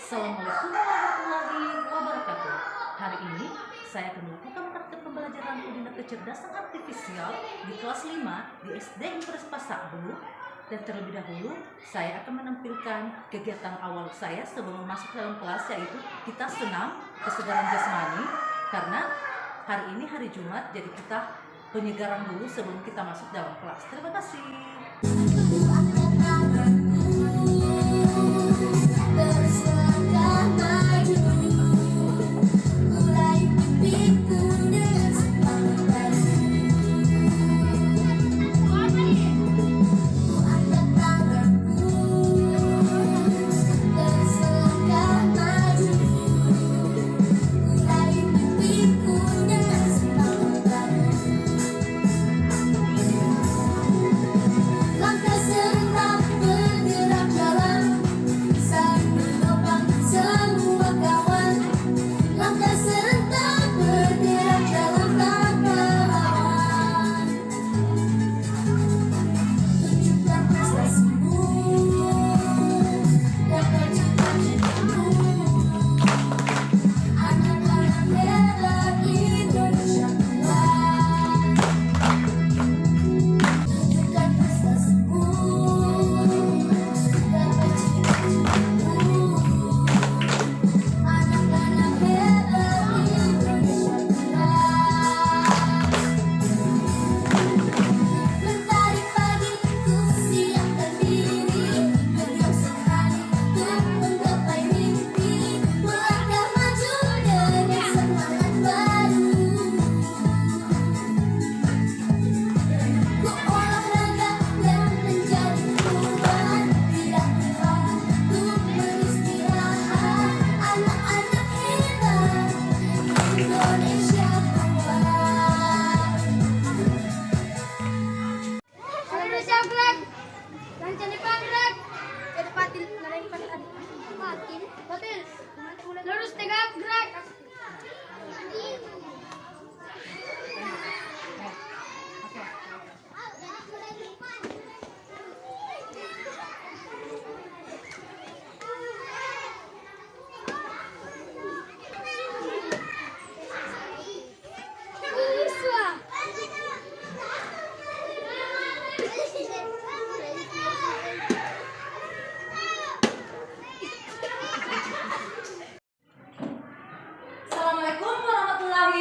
Assalamualaikum warahmatullahi wabarakatuh. Hari ini saya akan melakukan praktik pembelajaran kuliner kecerdasan artifisial di kelas 5 di SD Impres Pasakbu. Dan terlebih dahulu saya akan menampilkan kegiatan awal saya sebelum masuk dalam kelas, yaitu kita senam kesegaran jasmani. Karena hari ini hari Jumat, jadi kita penyegaran dulu sebelum kita masuk dalam kelas. Terima kasih. Lurus tegak gerak. Assalamualaikum warahmatullahi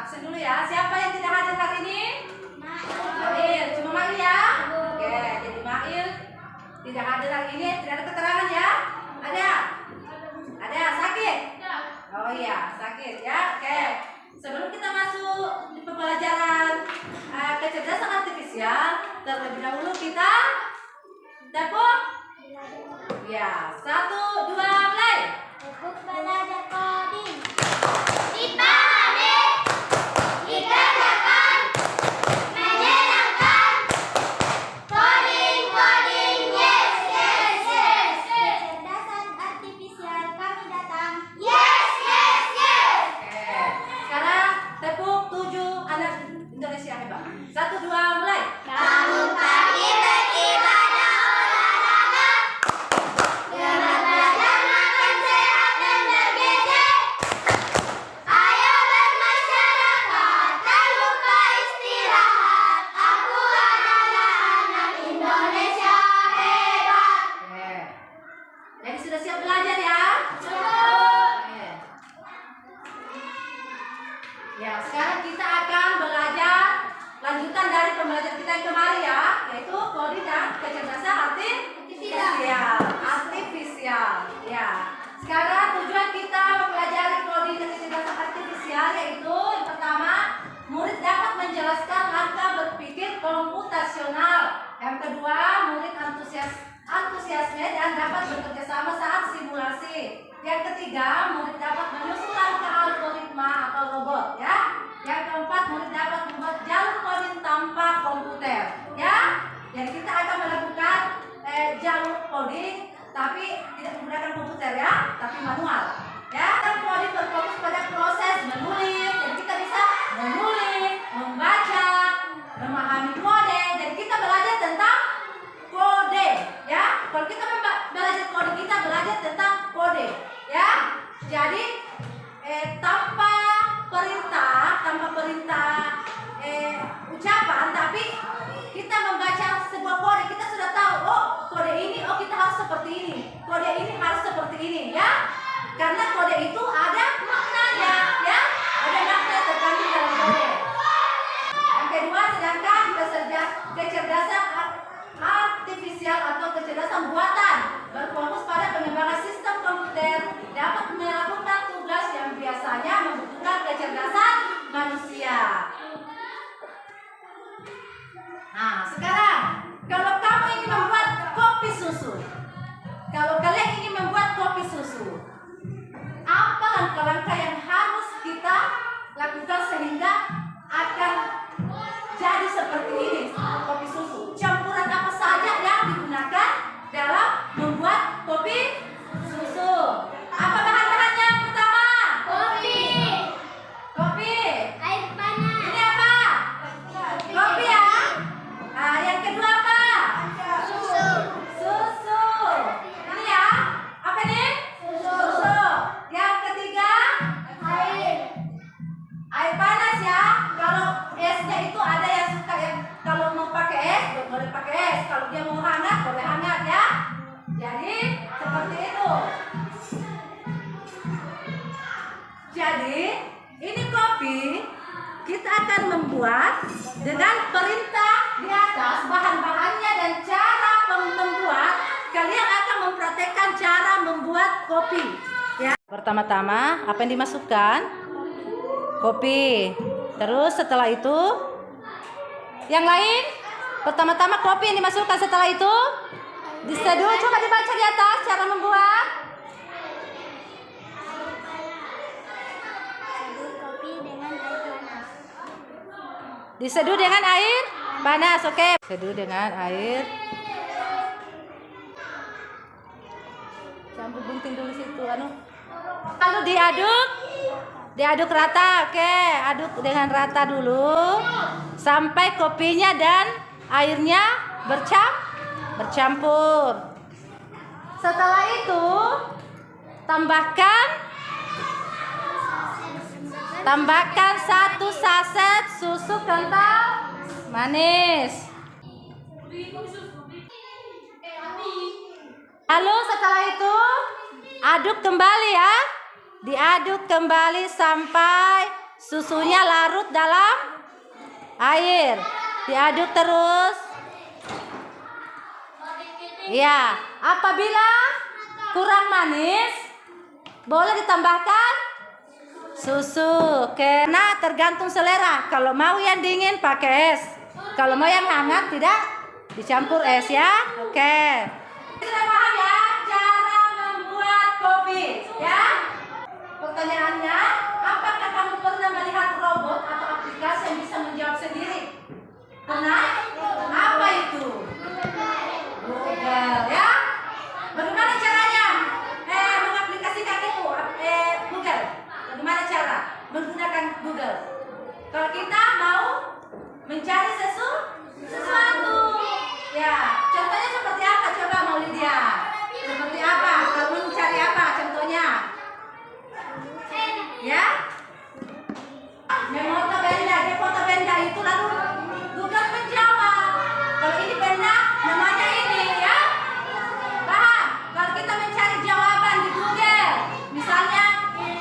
absen dulu ya. Siapa yang tidak hadir hari ini? Mail. Cuma Mail ya? Oke, jadi Mail tidak hadir hari ini. Tidak ada keterangan ya? Ada? Ada, sakit? Oh iya, sakit ya. Oke. Sebelum kita masuk di pembelajaran kecerdasan artifisial, terlebih dahulu kita tepuk. Ya, 1, 2, mulai. Tepuk belajar coding. Dipahami, dikerjakan, menyenangkan. Coding, coding, yes, yes, yes. Kecerdasan artifisial kami datang. Yes, yes, yes. Oke. Sekarang tepuk 7 anak Indonesia hebat. 1, 2, mulai. Bangun pagi beribadah olahraga. Dengan belajar makan sehat dan bergizi. Ayo bermasyarakat, tak lupa istirahat. Aku adalah anak Indonesia hebat. Oke. Jadi sudah siap belajar ya? Oke. Ya, sekarang kita akan belajar lanjutan dari pembelajaran kita yang kemarin ya, yaitu coding dan kecerdasan artifisial. Artifisial. Ya. Sekarang tujuan kita mempelajari coding dan kecerdasan artifisial yaitu yang pertama, murid dapat menjelaskan langkah berpikir komputasional. Yang kedua, murid antusiasme dan dapat bekerja sama saat simulasi. Yang ketiga, murid dapat menyusun langkah algoritma atau robot ya. Yang keempat, murid dapat membuat jalur coding tanpa komputer ya. Jadi kita akan melakukan jalur coding tapi tidak menggunakan komputer ya, tapi manual ya. Dan coding berfokus pada proses menulis. Jadi kita bisa menulis, membaca, memahami kode. Jadi kita belajar tentang kode ya. Kalau kita belajar coding, kita belajar tentang kode ya. Jadi tanpa perintah ucapan, tapi kita membaca sebuah kode, kita sudah tahu, oh kode ini, oh kita harus seperti ini, kode ini harus seperti ini ya. Karena kode itu ada maknanya ya, ada makna terkandung dalam kode. Yang kedua, sedangkan kecerdasan artifisial atau kecerdasan buatan berfokus pada pengembangan sistem komputer, dapat melakukan tugas yang biasanya membutuhkan kecerdasan manusia. Nah, sekarang kalau kamu ingin membuat kopi susu, kalau kalian ingin membuat kopi susu, apa langkah-langkah yang harus kita lakukan sehingga akan jadi seperti ini kopi susu? Campuran apa saja yang digunakan dalam membuat kopi susu? Apa bahan-bahannya yang pertama? Kopi, Kopi. air panas, Ini apa? Kopi ya. Nah, yang kedua apa? susu, Susu. Ini ya. Apa nih? Susu. Yang ketiga, air, air panas ya. Kalau esnya itu ada yang suka yang kalau mau pakai es, boleh pakai es. Kalau dia mau hangat, boleh hangat ya. Jadi seperti itu. Jadi ini kopi kita akan membuat dengan perintah di atas bahan-bahannya dan cara membuat. Kalian akan mempraktekkan cara membuat kopi ya. Pertama-tama apa yang dimasukkan? Kopi. Terus setelah itu yang lain? Pertama-tama kopi yang dimasukkan, setelah itu diseduh. Coba dibaca di atas cara membuat. seduh kopi dengan air panas. Diseduh dengan air panas, oke. Seduh dengan air. Campur gunting dulu situ, Lalu diaduk rata, oke. Aduk dengan rata dulu sampai kopinya dan airnya bercampur. Setelah itu tambahkan 1 saset susu kental manis. Lalu setelah itu aduk kembali ya. Diaduk kembali sampai susunya larut dalam air. Diaduk terus. Ya, apabila kurang manis, boleh ditambahkan susu. Karena tergantung selera. Kalau mau yang dingin pakai es. Kalau mau yang hangat tidak dicampur es ya. Oke. Sudah paham ya cara membuat kopi ya? Pertanyaannya, apakah kamu pernah melihat robot atau aplikasi yang bisa menjawab sendiri? Pernah? Apa itu? Google ya. Bagaimana caranya? Mengaplikasikan itu Google. Bagaimana cara menggunakan Google? Kalau kita mau mencari sesuatu, ya. Contohnya seperti apa? Coba mau Lydia. Seperti apa? Kalau mau mencari apa? Contohnya, ya. Memoto benda, dia foto benda itu lalu Google menjawab. Kalau ini benda, namanya ini ya. Paham? Kalau kita mencari jawaban di Google, misalnya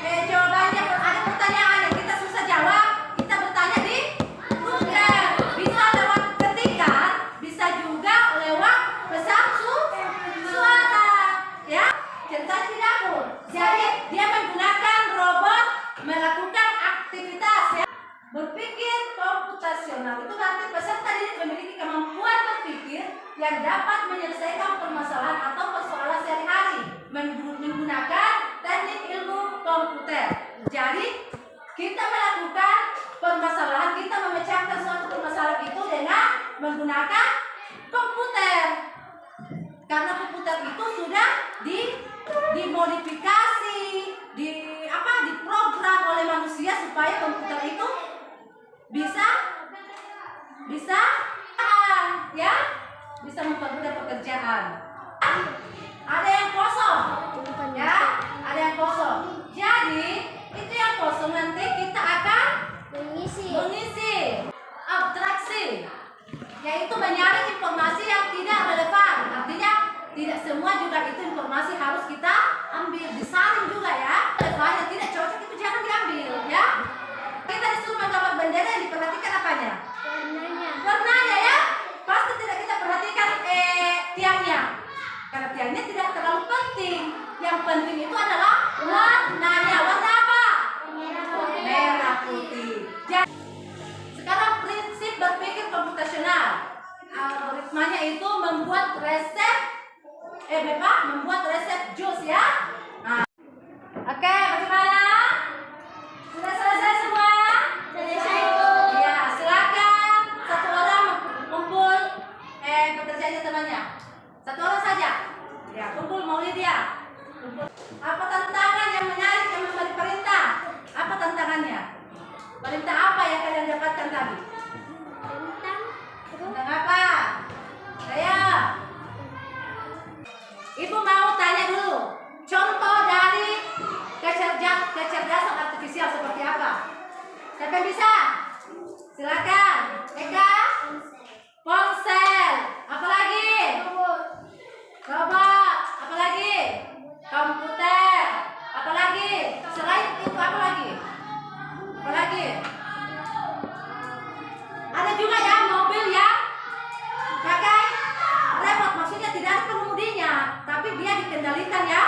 jawabannya ada pertanyaan yang kita susah jawab, kita bertanya di Google. Bisa lewat ketikan, bisa juga lewat pesan suara, ya. Contohnya di dapur. Jadi dia menggunakan robot melakukan aktivitas ya. Berpikir komputasional itu nanti peserta didik memiliki kemampuan berpikir yang dapat menyelesaikan permasalahan atau persoalan sehari-hari menggunakan teknik ilmu komputer. Jadi kita melakukan permasalahan, kita memecahkan suatu permasalahan itu dengan menggunakan komputer. Karena komputer itu sudah dimodifikasi, diprogram oleh manusia supaya komputer itu bisa ya, bisa mempermudah pekerjaan. Ada yang kosong, ya, ada yang kosong. Jadi itu yang kosong nanti kita akan mengisi abstraksi, yaitu menyaring informasi yang tidak relevan. Artinya tidak semua juga itu informasi harus kita ambil, disaring juga ya. Relevan yang tidak cocok itu jangan diambil ya. Kita disuruh menggambar bendera, yang diperhatikan apanya? Warnanya ya. Pasti tidak kita perhatikan tiangnya, karena tiangnya tidak terlalu penting. Yang penting itu adalah warnanya. Warna apa? Merah putih. Jadi, sekarang prinsip berpikir komputasional. Algoritmanya itu membuat resep jus ya. Nah. Oke, bagaimana? Sudah selesai semua? Selesai, Bu. Ya, silakan satu orang kumpul pekerjaannya temannya. Satu orang saja. Ya, kumpul mau Lydia. Kumpul. Apa tantangan yang menarik yang memberi perintah? Apa tantangannya? Perintah apa yang kalian dapatkan tadi? Tentang apa? Saya. Ibu mau tanya dulu. Contoh dari kecerdasan artifisial seperti apa? Siapa yang bisa? Silakan. Eka. Ponsel. Apa lagi? Robot. Apa lagi? Komputer. Apa lagi? Selain itu apa lagi? Apa lagi? Ada juga ya mobil yang pakai remote, maksudnya tidak ada pengemudinya, tapi dia dikendalikan ya.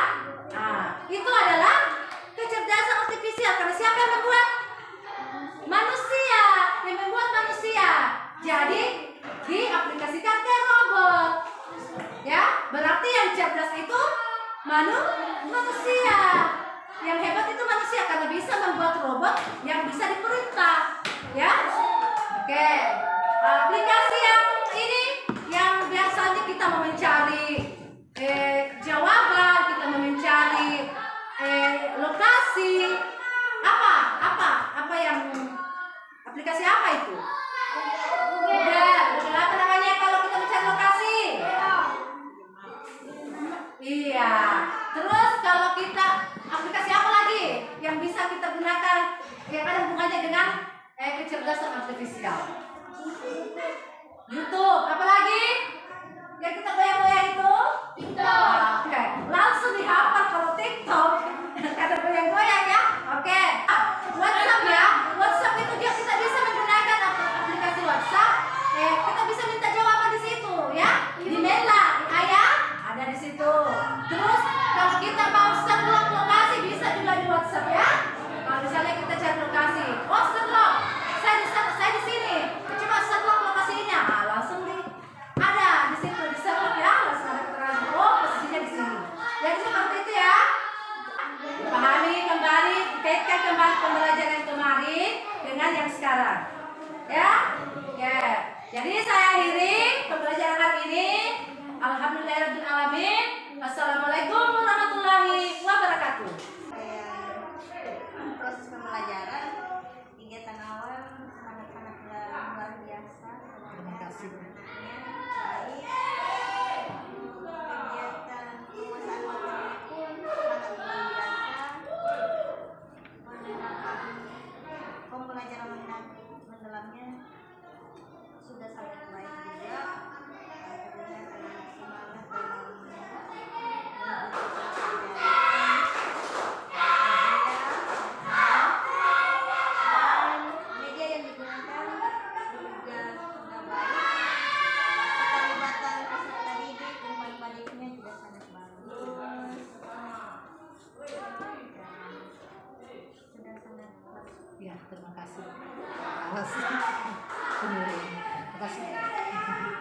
Nah, itu adalah kecerdasan artifisial. Karena siapa yang membuat? Manusia, yang membuat manusia. Jadi diaplikasikan ke robot. Ya, berarti yang cerdas itu manusia. Yang hebat itu manusia karena bisa membuat robot yang bisa diperintah. Ya. Oke. Aplikasi yang ini yang biasanya kita mau mencari jawaban, kita mau mencari lokasi. Apa yang aplikasi apa itu? Google apa namanya kalau kita mencari lokasi? Iya. Terus kalau kita aplikasi apa lagi yang bisa kita gunakan yang ada hubungannya dengan kecerdasan artifisial? YouTube. Apa lagi? Yang kita goyang-goyang itu? TikTok. Oke. Langsung dihafal kalau TikTok. Ada goyang-goyang ya. Oke. WhatsApp ya. dengan yang sekarang. Ya? Ya. Jadi saya akhiri pembelajaran kali ini. Alhamdulillahirrahmanirrahim. Assalamualaikum warahmatullahi wabarakatuh. Proses pembelajaran kegiatan awal sangat-sangat luar biasa. Terima kasih. Baik. Kegiatan penguasaan materinya pun sangat luar biasa. Penerapan pembelajaran mendalamnya sudah sangat baik juga. Tentunya sangat semangat dalam media yang digunakan juga sudah baik. Keterlibatan peserta didik umpan baliknya juga sangat bagus. Sudah sangat bagus. Ya, terima kasih. Awas. Terima kasih.